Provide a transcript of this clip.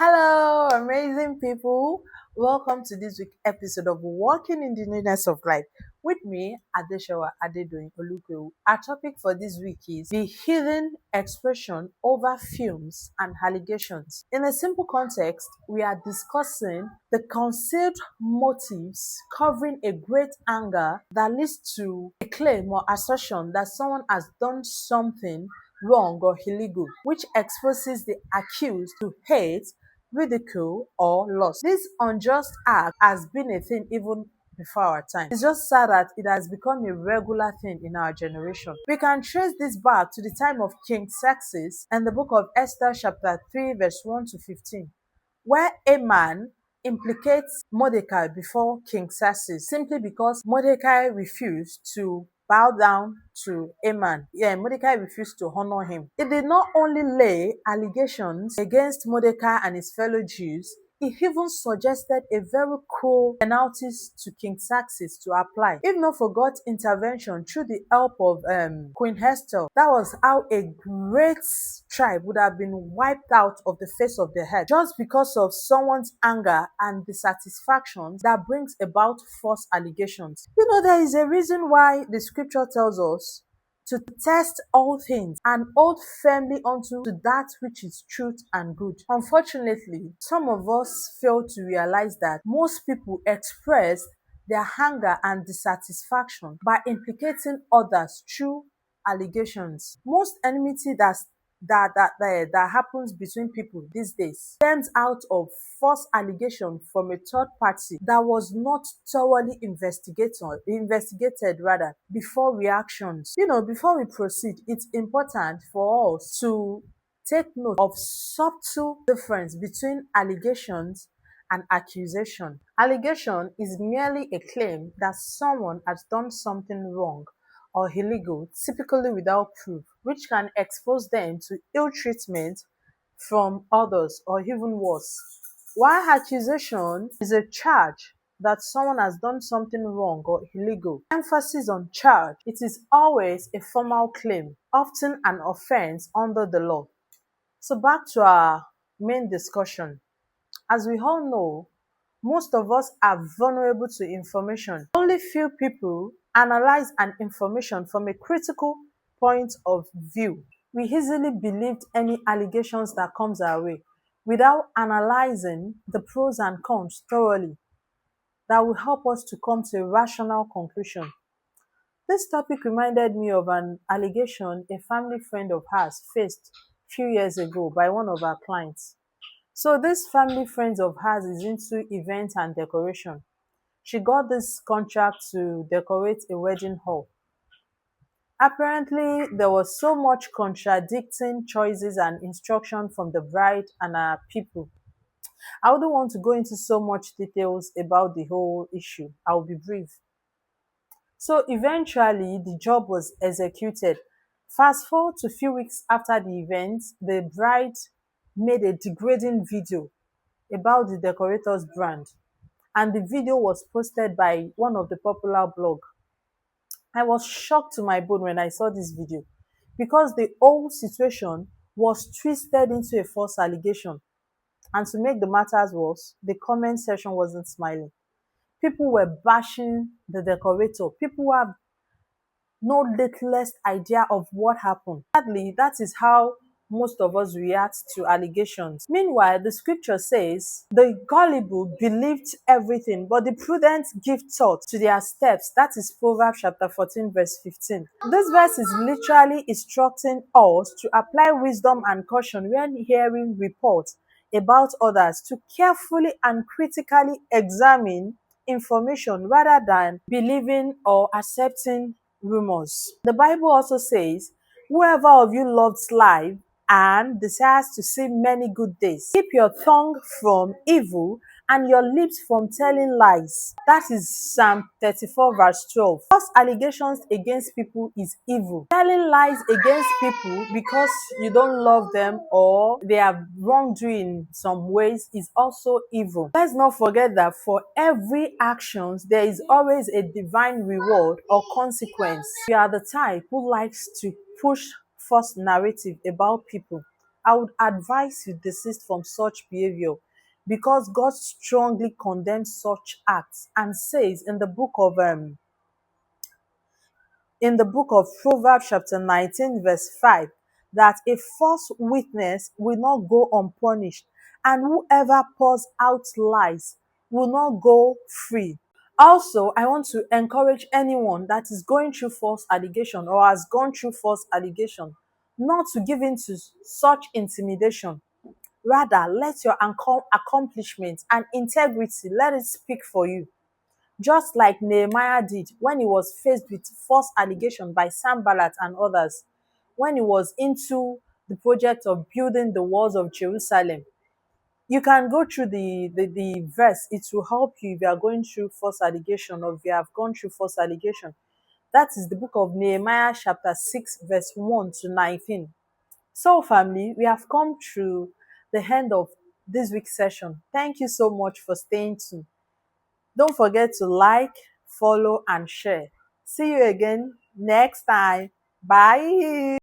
Hello, amazing people. Welcome to this week's episode of Walking in the Newness of Life. With me, Adeshawa Adedoyin Olupewu. Our topic for this week is the hidden expression over fumes and allegations. In a simple context, we are discussing the concealed motives covering a great anger that leads to a claim or assertion that someone has done something wrong or illegal, which exposes the accused to hate, ridicule, or loss. This unjust act has been a thing even before our time. It's just sad that it has become a regular thing in our generation. We can trace this back to the time of King Xerxes and the book of Esther, chapter 3, verse 1 to 15, where a man implicates Mordecai before King Xerxes simply because Mordecai refused to bow down to Haman. Mordecai refused to honor him. It did not only lay allegations against Mordecai and his fellow Jews, it even suggested a very cool penalties to King Xerxes to apply. If not for God's intervention through the help of Queen Esther, that was how a great tribe would have been wiped out of the face of the earth just because of someone's anger and dissatisfaction that brings about false allegations. There is a reason why the scripture tells us to test all things and hold firmly onto that which is truth and good. Unfortunately, some of us fail to realize that most people express their anger and dissatisfaction by implicating others through allegations. Most enmity that happens between people these days stems out of false allegation from a third party that was not thoroughly investigated before reactions. Before we proceed, it's important for us to take note of subtle difference between allegations and accusation. Allegation is merely a claim that someone has done something wrong or illegal, typically without proof, which can expose them to ill treatment from others or even worse. While accusation is a charge that someone has done something wrong or illegal. Emphasis on charge. It is always a formal claim, often an offense under the law. So back to our main discussion. As we all know, most of us are vulnerable to information. Only few people analyze an information from a critical point of view. We easily believed any allegations that comes our way without analyzing the pros and cons thoroughly that will help us to come to a rational conclusion. This topic reminded me of an allegation a family friend of ours faced few years ago by one of our clients. So this family friend of hers is into events and decoration. She got this contract to decorate a wedding hall. Apparently, there was so much contradicting choices and instruction from the bride and her people. I wouldn't want to go into so much details about the whole issue. I'll be brief. So eventually, the job was executed. Fast forward to a few weeks after the event, the bride made a degrading video about the decorator's brand, and the video was posted by one of the popular blog. I was shocked to my bone when I saw this video because the whole situation was twisted into a false allegation. And to make the matters worse, the comment section wasn't smiling. People were bashing the decorator. People have no littlest idea of what happened. Sadly, that is how most of us react to allegations. Meanwhile, the scripture says, the gullible believed everything, but the prudent give thought to their steps. That is Proverbs chapter 14, verse 15. This verse is literally instructing us to apply wisdom and caution when hearing reports about others, to carefully and critically examine information rather than believing or accepting rumors. The Bible also says, whoever of you loves life and desires to see many good days, keep your tongue from evil and your lips from telling lies. That is Psalm 34 verse 12. False allegations against people is evil. Telling lies against people because you don't love them or they have wrongdoing in some ways is also evil. Let's not forget that for every action, there is always a divine reward or consequence. We are the type who likes to push false narrative about people I would advise you desist from such behavior because God strongly condemns such acts and says in the book of Proverbs chapter 19 verse 5 that a false witness will not go unpunished and whoever pours out lies will not go free. Also, I want to encourage anyone that is going through false allegation or has gone through false allegation not to give in to such intimidation. Rather, let your accomplishments and integrity let it speak for you. Just like Nehemiah did when he was faced with false allegation by Sanballat and others, when he was into the project of building the walls of Jerusalem. You can go through the verse. It will help you if you are going through false allegation or if you have gone through false allegation. That is the book of Nehemiah chapter 6 verse 1 to 19. So family, we have come through the end of this week's session. Thank you so much for staying tuned. Don't forget to like, follow and share. See you again next time. Bye.